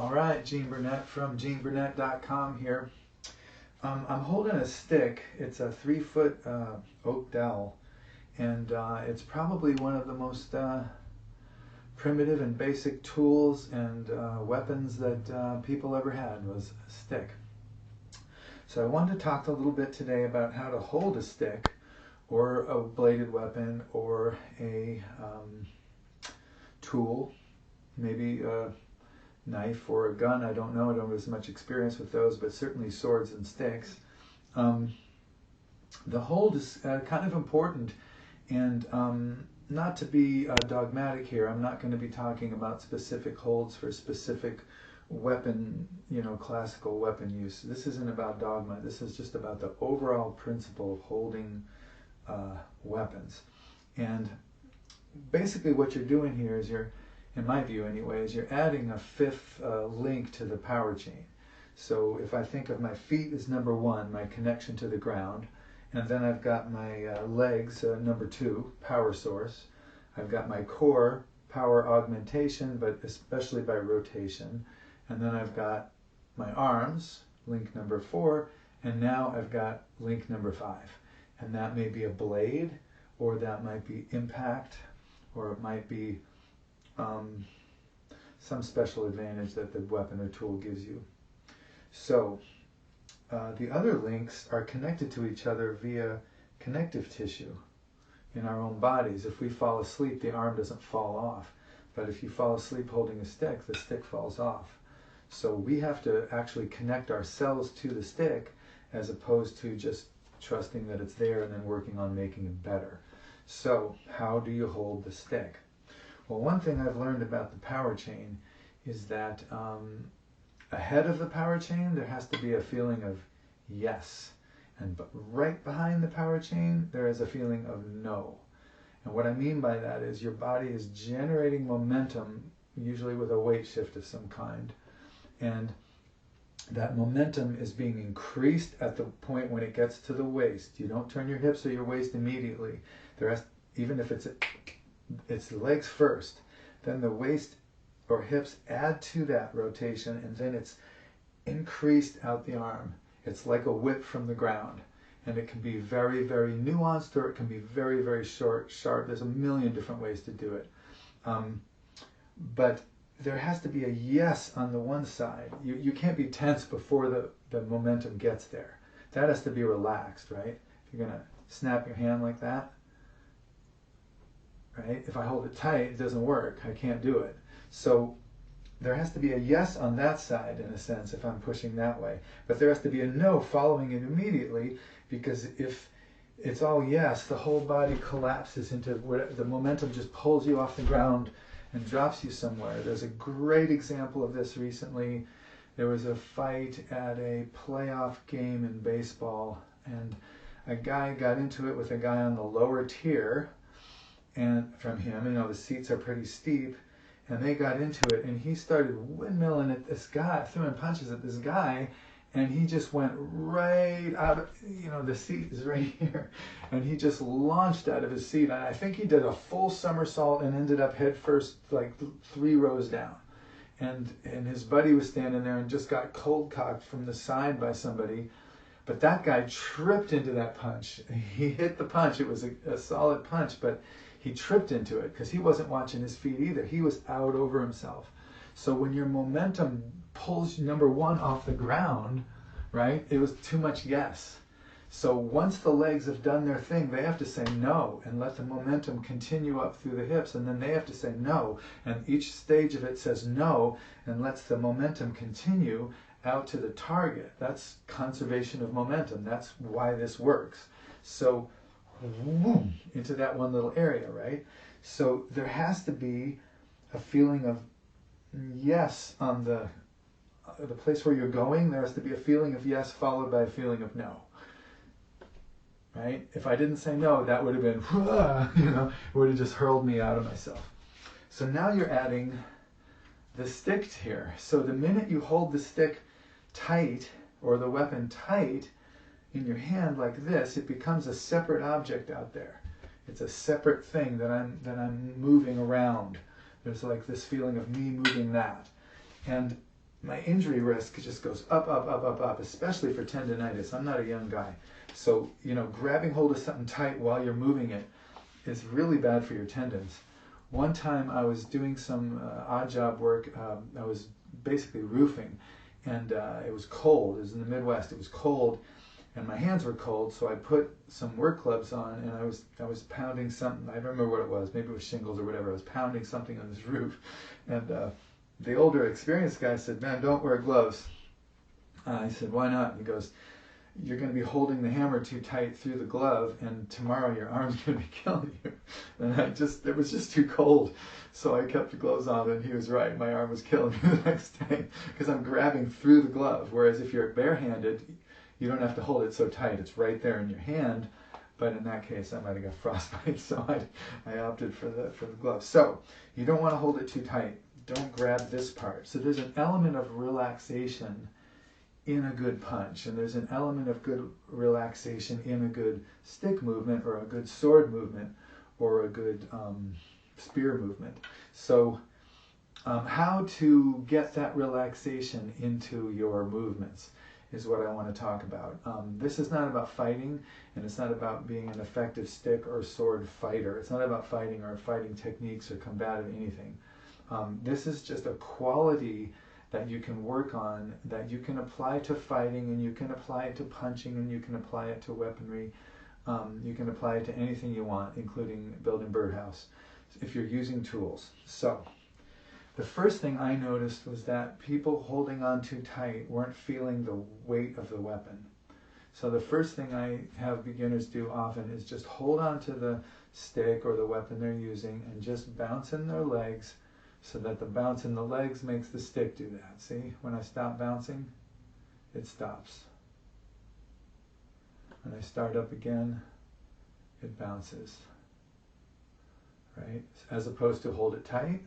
All right, Gene Burnett from geneburnett.com here. I'm holding a stick. It's a 3-foot oak dowel, and it's probably one of the most primitive and basic tools and weapons that people ever had was a stick. So I wanted to talk a little bit today about how to hold a stick or a bladed weapon or a tool, maybe a knife or a gun. I don't know. I don't have as much experience with those, but certainly swords and sticks. The hold is kind of important, and not to be dogmatic here, I'm not going to be talking about specific holds for specific weapon, classical weapon use. This isn't about dogma. This is just about the overall principle of holding weapons. And basically what you're doing here is in my view anyways, you're adding a fifth link to the power chain. So if I think of my feet as number one, my connection to the ground, and then I've got my legs, number two, power source. I've got my core, power augmentation, but especially by rotation. And then I've got my arms, link number 4, and now I've got link number 5. And that may be a blade, or that might be impact, or it might be some special advantage that the weapon or tool gives you. So the other links are connected to each other via connective tissue in our own bodies. If we fall asleep, the arm doesn't fall off. But if you fall asleep holding a stick, the stick falls off. So we have to actually connect ourselves to the stick as opposed to just trusting that it's there and then working on making it better. So how do you hold the stick? Well, one thing I've learned about the power chain is that ahead of the power chain, there has to be a feeling of yes. And right behind the power chain, there is a feeling of no. And what I mean by that is your body is generating momentum, usually with a weight shift of some kind. And that momentum is being increased at the point when it gets to the waist. You don't turn your hips or your waist immediately. Even if it's the legs first, then the waist or hips add to that rotation, and then it's increased out the arm. It's like a whip from the ground, and it can be very, very nuanced, or it can be very, very short, sharp. There's a million different ways to do it. But there has to be a yes on the one side. You can't be tense before the momentum gets there. That has to be relaxed, right? If you're going to snap your hand like that, right? If I hold it tight, it doesn't work. I can't do it. So there has to be a yes on that side, in a sense, if I'm pushing that way. But there has to be a no following it immediately, because if it's all yes, the whole body collapses into where the momentum just pulls you off the ground and drops you somewhere. There's a great example of this recently. There was a fight at a playoff game in baseball, and a guy got into it with a guy on the lower tier, and from him, the seats are pretty steep, and they got into it, and he started windmilling at this guy, throwing punches at this guy, and he just went right out of, the seat is right here, and he just launched out of his seat, and I think he did a full somersault and ended up head first, like 3 rows down. And his buddy was standing there and just got cold cocked from the side by somebody, but that guy tripped into that punch. He hit the punch. It was a solid punch, but he tripped into it because he wasn't watching his feet either. He was out over himself. So when your momentum pulls number one off the ground, right, it was too much yes. So once the legs have done their thing, they have to say no and let the momentum continue up through the hips, and then they have to say no, and each stage of it says no and lets the momentum continue out to the target. That's conservation of momentum. That's why this works. So boom, into that one little area, right? So there has to be a feeling of yes on the place where you're going. There has to be a feeling of yes followed by a feeling of no, right? If I didn't say no, that would have been, it would have just hurled me out of myself. So now you're adding the stick here. So the minute you hold the stick tight, or the weapon tight, in your hand like this, it becomes a separate object out there. It's a separate thing that I'm moving around. There's like this feeling of me moving that. And my injury risk just goes up, up, up, up, up, especially for tendonitis. I'm not a young guy. So, grabbing hold of something tight while you're moving it is really bad for your tendons. One time I was doing some odd job work. I was basically roofing, and it was cold. It was in the Midwest. It was cold, and my hands were cold, so I put some work gloves on, and I was pounding something. I don't remember what it was. Maybe it was shingles or whatever. I was pounding something on this roof, and the older experienced guy said, "Man, don't wear gloves." I said, "Why not?" He goes, "You're going to be holding the hammer too tight through the glove, and tomorrow your arm's going to be killing you." And it was just too cold. So I kept the gloves on, and he was right. My arm was killing me the next day because I'm grabbing through the glove. Whereas if you're barehanded, you don't have to hold it so tight. It's right there in your hand. But in that case, I might have got frostbite, so I opted for the glove. So you don't want to hold it too tight. Don't grab this part. So there's an element of relaxation in a good punch, and there's an element of good relaxation in a good stick movement, or a good sword movement, or a good spear movement. So how to get that relaxation into your movements is what I want to talk about. This is not about fighting, and it's not about being an effective stick or sword fighter. It's not about fighting or fighting techniques or combative anything. This is just a quality that you can work on, that you can apply to fighting, and you can apply it to punching, and you can apply it to weaponry. You can apply it to anything you want, including building birdhouse, if you're using tools. So the first thing I noticed was that people holding on too tight weren't feeling the weight of the weapon. So the first thing I have beginners do often is just hold on to the stick or the weapon they're using and just bounce in their legs, so that the bounce in the legs makes the stick do that. See, when I stop bouncing, it stops. When I start up again, it bounces. Right? As opposed to hold it tight.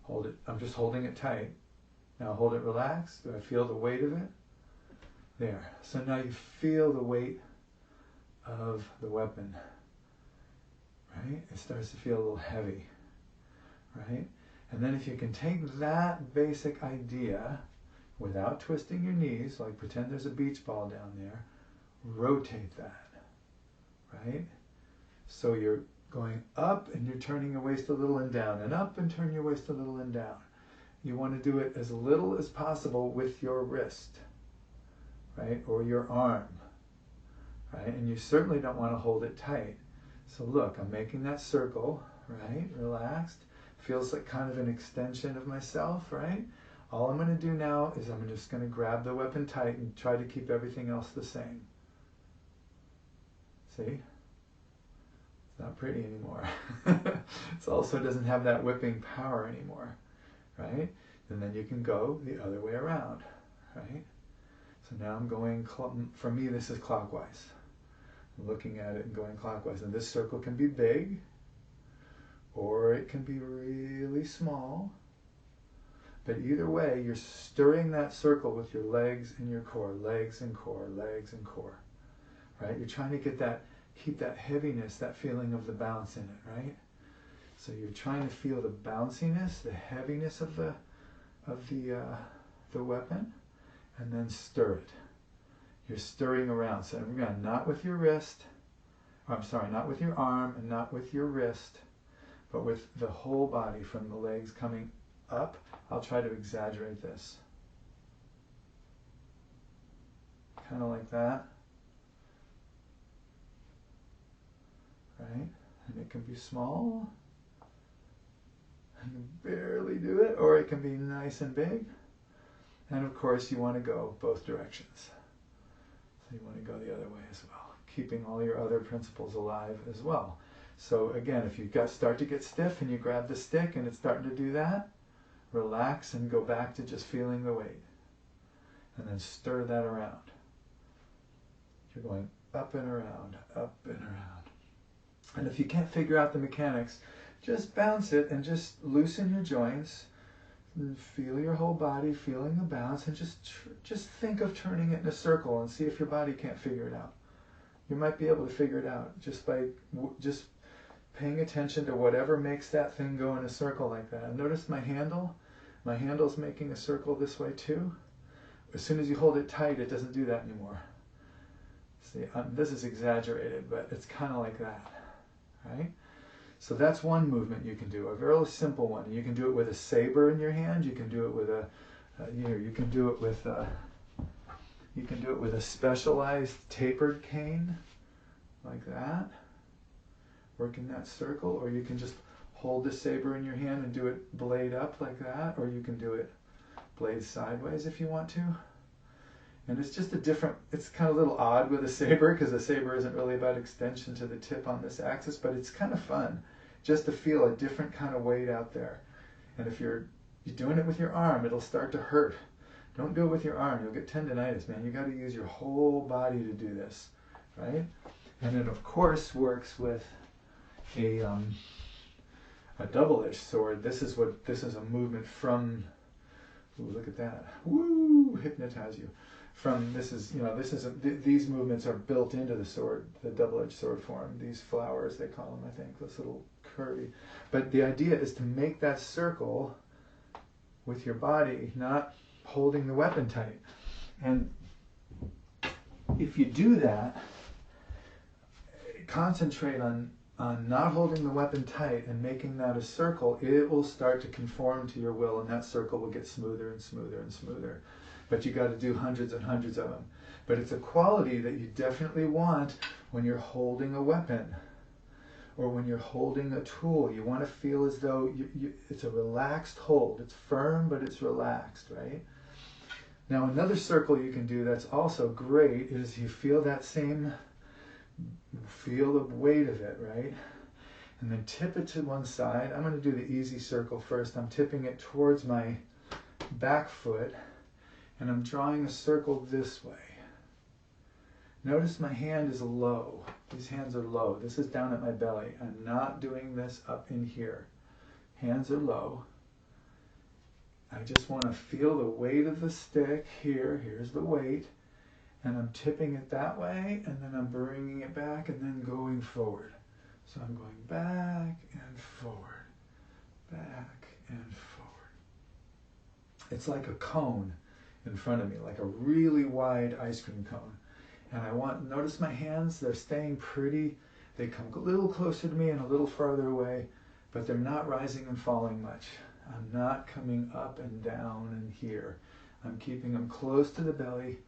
Hold it. I'm just holding it tight. Now hold it relaxed. Do I feel the weight of it? There. So now you feel the weight of the weapon. Right? It starts to feel a little heavy. Right? And then if you can take that basic idea without twisting your knees, like pretend there's a beach ball down there, rotate that. Right? So you're going up and you're turning your waist a little and down, and up and turn your waist a little and down. You want to do it as little as possible with your wrist, right, or your arm, right, and you certainly don't want to hold it tight. So look, I'm making that circle, right, relaxed, feels like kind of an extension of myself, right. All I'm going to do now is I'm just going to grab the weapon tight and try to keep everything else the same. See? Not pretty anymore. It also doesn't have that whipping power anymore, right? And then you can go the other way around, right? So now I'm going, for me this is clockwise. I'm looking at it and going clockwise. And this circle can be big, or it can be really small. But either way, you're stirring that circle with your legs and your core, legs and core, legs and core, right? You're trying to get that, keep that heaviness, that feeling of the bounce in it, right? So you're trying to feel the bounciness, the heaviness of the weapon, and then stir it. You're stirring around. So again, not with your wrist, not with your arm and not with your wrist, but with the whole body, from the legs coming up. I'll try to exaggerate this. Kind of like that. Right? And it can be small. You can barely do it, or it can be nice and big. And of course, you want to go both directions. So you want to go the other way as well, keeping all your other principles alive as well. So again, if you start to get stiff and you grab the stick and it's starting to do that, relax and go back to just feeling the weight. And then stir that around. You're going up and around, up and around. And if you can't figure out the mechanics, just bounce it and just loosen your joints. And feel your whole body, feeling the bounce, and just think of turning it in a circle and see if your body can't figure it out. You might be able to figure it out just by just paying attention to whatever makes that thing go in a circle like that. And notice my handle. My handle's making a circle this way too. As soon as you hold it tight, it doesn't do that anymore. See, this is exaggerated, but it's kind of like that, right? So that's one movement you can do, a very simple one. You can do it with a saber in your hand. You can do it with you can do it with a specialized tapered cane, like that, working that circle, or you can just hold the saber in your hand and do it blade up like that, or you can do it blade sideways if you want to. And it's just it's kind of a little odd with a saber, because a saber isn't really about extension to the tip on this axis, but it's kind of fun just to feel a different kind of weight out there. And if you're doing it with your arm, it'll start to hurt. Don't do it with your arm. You'll get tendonitis, man. You got to use your whole body to do this, right? And it, of course, works with a double-edged sword. This is a movement from. Ooh, look at that! Woo! Hypnotize you. These movements are built into the sword, the double-edged sword form. These flowers, they call them, I think, this little curvy. But the idea is to make that circle with your body, not holding the weapon tight. And if you do that, concentrate on not holding the weapon tight and making that a circle, it will start to conform to your will, and that circle will get smoother and smoother and smoother. But you got to do hundreds and hundreds of them. But it's a quality that you definitely want when you're holding a weapon or when you're holding a tool. You want to feel as though it's a relaxed hold. It's firm, but it's relaxed, right? Now, another circle you can do that's also great is you feel the weight of it, right? And then tip it to one side. I'm going to do the easy circle first. I'm tipping it towards my back foot, and I'm drawing a circle this way. Notice my hand is low. These hands are low. This is down at my belly. I'm not doing this up in here. Hands are low. I just want to feel the weight of the stick here. Here's the weight. And I'm tipping it that way, and then I'm bringing it back and then going forward. So I'm going back and forward, back and forward. It's like a cone in front of me, like a really wide ice cream cone. And notice my hands, they're staying pretty, they come a little closer to me and a little farther away, but they're not rising and falling much. I'm not coming up and down and here. I'm keeping them close to the belly.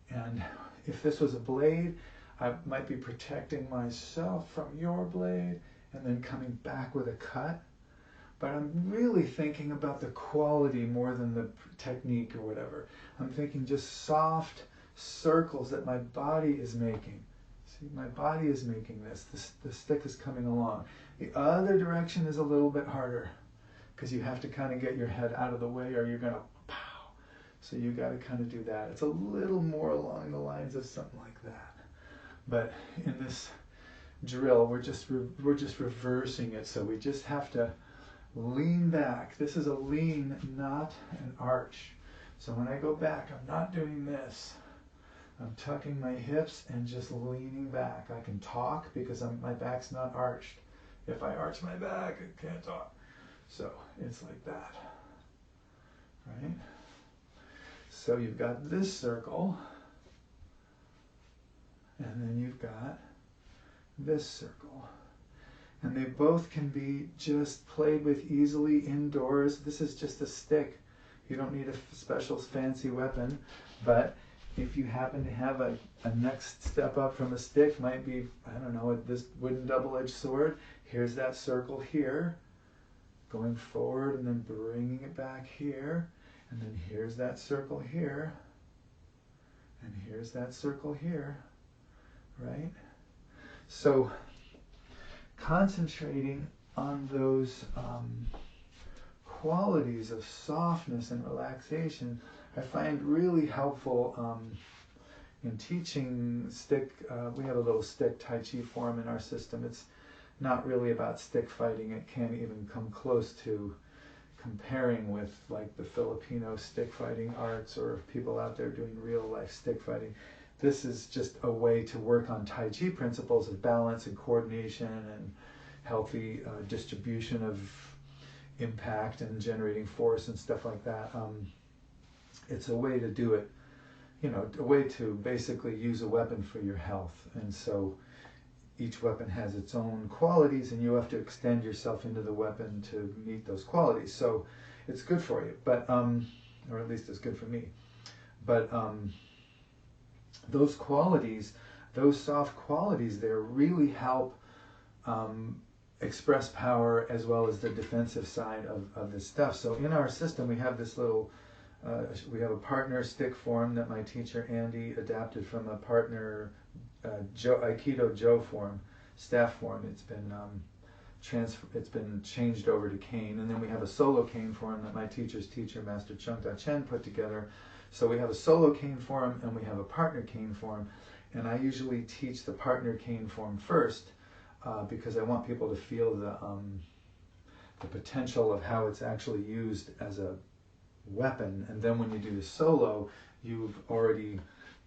And if this was a blade, I might be protecting myself from your blade and then coming back with a cut. But I'm really thinking about the quality more than the technique or whatever. I'm thinking just soft circles that my body is making. See, my body is making this. The stick is coming along. The other direction is a little bit harder because you have to kind of get your head out of the way or you're going to pow. So you got to kind of do that. It's a little more along the lines of something like that. But in this drill, we're just reversing it. So we just have to lean back. This is a lean, not an arch. So when I go back, I'm not doing this. I'm tucking my hips and just leaning back. I can talk because my back's not arched. If I arch my back, I can't talk. So it's like that, right? So you've got this circle, and then you've got this circle. And they both can be just played with easily indoors. This is just a stick. You don't need a special fancy weapon, but if you happen to have a next step up from a stick, might be, I don't know, this wooden double-edged sword. Here's that circle here, going forward and then bringing it back here. And then here's that circle here. And here's that circle here, right? So concentrating on those qualities of softness and relaxation, I find really helpful in teaching stick. We have a little stick Tai Chi form in our system. It's not really about stick fighting. It can't even come close to comparing with like the Filipino stick fighting arts or people out there doing real life stick fighting. This is just a way to work on Tai Chi principles of balance and coordination and healthy distribution of impact and generating force and stuff like that. It's a way to do it, you know, a way to basically use a weapon for your health. And so each weapon has its own qualities, and you have to extend yourself into the weapon to meet those qualities. So it's good for you, but or at least it's good for me. But those qualities, those soft qualities there, really help express power as well as the defensive side of this stuff. So in our system, we have this little, we have a partner stick form that my teacher Andy adapted from a partner Aikido Joe form, staff form. It's been changed over to cane, and then we have a solo cane form that my teacher's teacher, Master Chung Da Chen, put together. So we have a solo cane form and we have a partner cane form, and I usually teach the partner cane form first because I want people to feel the potential of how it's actually used as a weapon, and then when you do the solo, you've already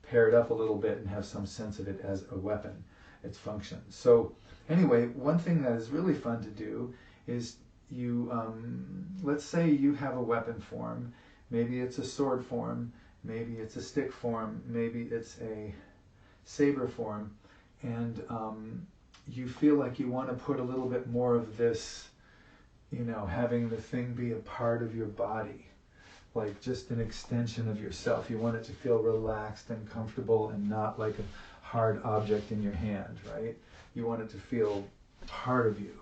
paired up a little bit and have some sense of it as a weapon, its function. So anyway, one thing that is really fun to do is you, let's say you have a weapon form. Maybe it's a sword form, maybe it's a stick form, maybe it's a saber form, and you feel like you want to put a little bit more of this, you know, having the thing be a part of your body, like just an extension of yourself. You want it to feel relaxed and comfortable and not like a hard object in your hand, right? You want it to feel part of you,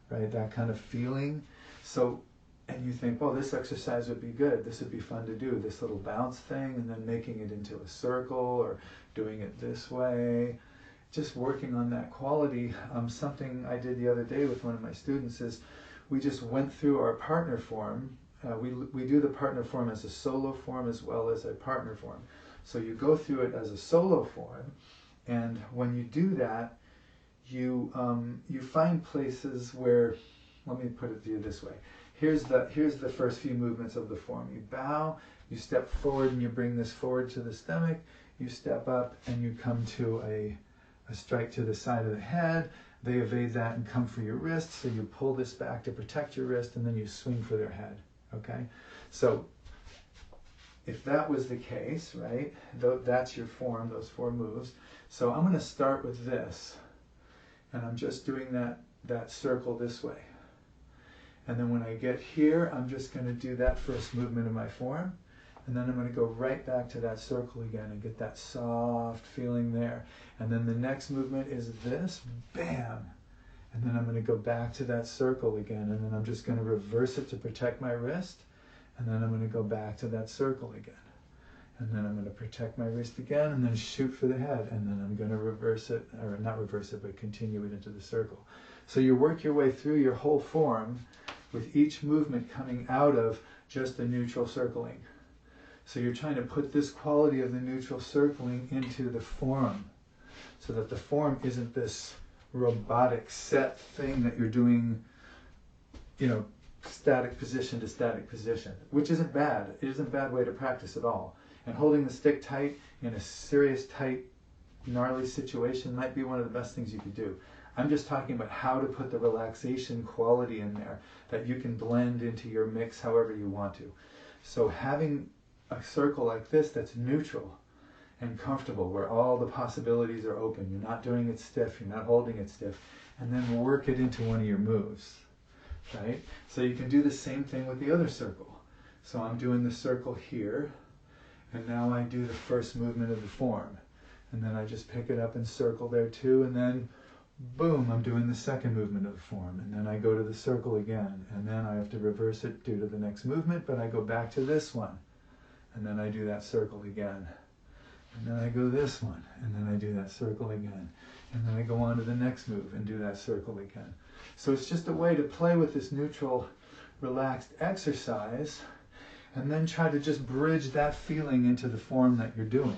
right? That kind of feeling. So, and you think, oh, this exercise would be good. This would be fun to do, this little bounce thing, and then making it into a circle or doing it this way. Just working on that quality. Something I did the other day with one of my students is we just went through our partner form. We do the partner form as a solo form as well as a partner form. So you go through it as a solo form, and when you do that, you find places where, let me put it to you this way. Here's the first few movements of the form. You bow, you step forward and you bring this forward to the stomach, you step up and you come to a strike to the side of the head. They evade that and come for your wrist, so you pull this back to protect your wrist, and then you swing for their head, okay? So if that was the case, right, that's your form, those 4 moves. So I'm going to start with this, and I'm just doing that circle this way. And then when I get here, I'm just going to do that first movement of my form, and then I'm going to go right back to that circle again and get that soft feeling there. And then the next movement is this, bam! And then I'm going to go back to that circle again, and then I'm just going to reverse it to protect my wrist, and then I'm going to go back to that circle again. And then I'm going to protect my wrist again, and then shoot for the head, and then I'm going to reverse it, or not reverse it, but continue it into the circle. So you work your way through your whole form with each movement coming out of just the neutral circling. So you're trying to put this quality of the neutral circling into the form, so that the form isn't this robotic set thing that you're doing, you know, static position to static position, which isn't bad. It isn't a bad way to practice at all. And holding the stick tight in a serious, tight, gnarly situation might be one of the best things you could do. I'm just talking about how to put the relaxation quality in there that you can blend into your mix however you want to. So having a circle like this that's neutral and comfortable, where all the possibilities are open, you're not doing it stiff, you're not holding it stiff, and then work it into one of your moves, right? So you can do the same thing with the other circle. So I'm doing the circle here, and now I do the first movement of the form, and then I just pick it up and circle there too, and then boom, I'm doing the second movement of the form, and then I go to the circle again, and then I have to reverse it due to the next movement, but I go back to this one, and then I do that circle again, and then I go this one, and then I do that circle again, and then I go on to the next move and do that circle again. So it's just a way to play with this neutral, relaxed exercise, and then try to just bridge that feeling into the form that you're doing.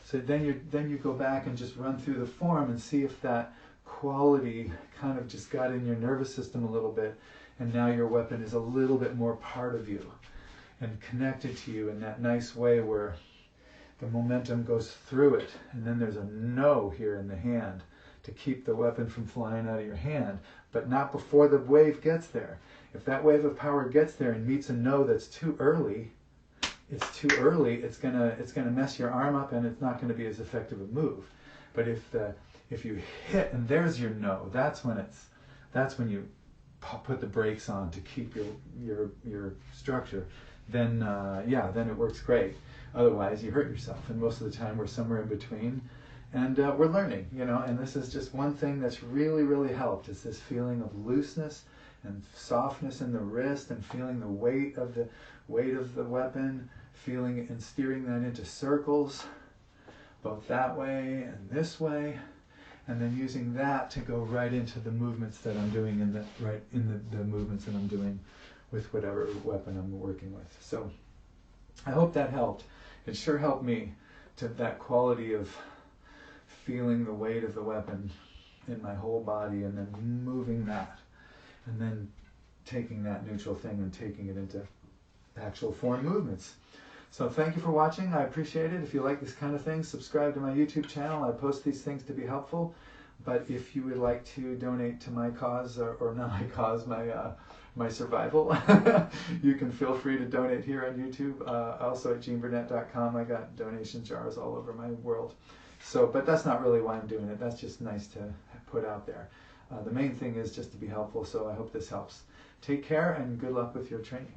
So then you go back and just run through the form and see if that quality kind of just got in your nervous system a little bit, and now your weapon is a little bit more part of you and connected to you in that nice way where the momentum goes through it, and then there's a no here in the hand to keep the weapon from flying out of your hand, but not before the wave gets there. If that wave of power gets there and meets a no that's too early, it's too early, it's gonna mess your arm up and it's not gonna be as effective a move. But if you hit and there's your no, that's when you put the brakes on to keep your structure. Then then it works great. Otherwise, you hurt yourself. And most of the time, we're somewhere in between, and we're learning. And this is just one thing that's really, really helped. Is this feeling of looseness and softness in the wrist, and feeling the weight of the weapon, feeling and steering that into circles, both that way and this way, and then using that to go right into the movements that I'm doing the movements that I'm doing with whatever weapon I'm working with. So I hope that helped. It sure helped me, to that quality of feeling the weight of the weapon in my whole body, and then moving that, and then taking that neutral thing and taking it into actual form movements. So thank you for watching. I appreciate it. If you like this kind of thing, subscribe to my YouTube channel. I post these things to be helpful. But if you would like to donate to my cause, or not my cause, my survival, you can feel free to donate here on YouTube. Also at GeneBurnett.com, I got donation jars all over my world. So, but that's not really why I'm doing it. That's just nice to put out there. The main thing is just to be helpful. So I hope this helps. Take care and good luck with your training.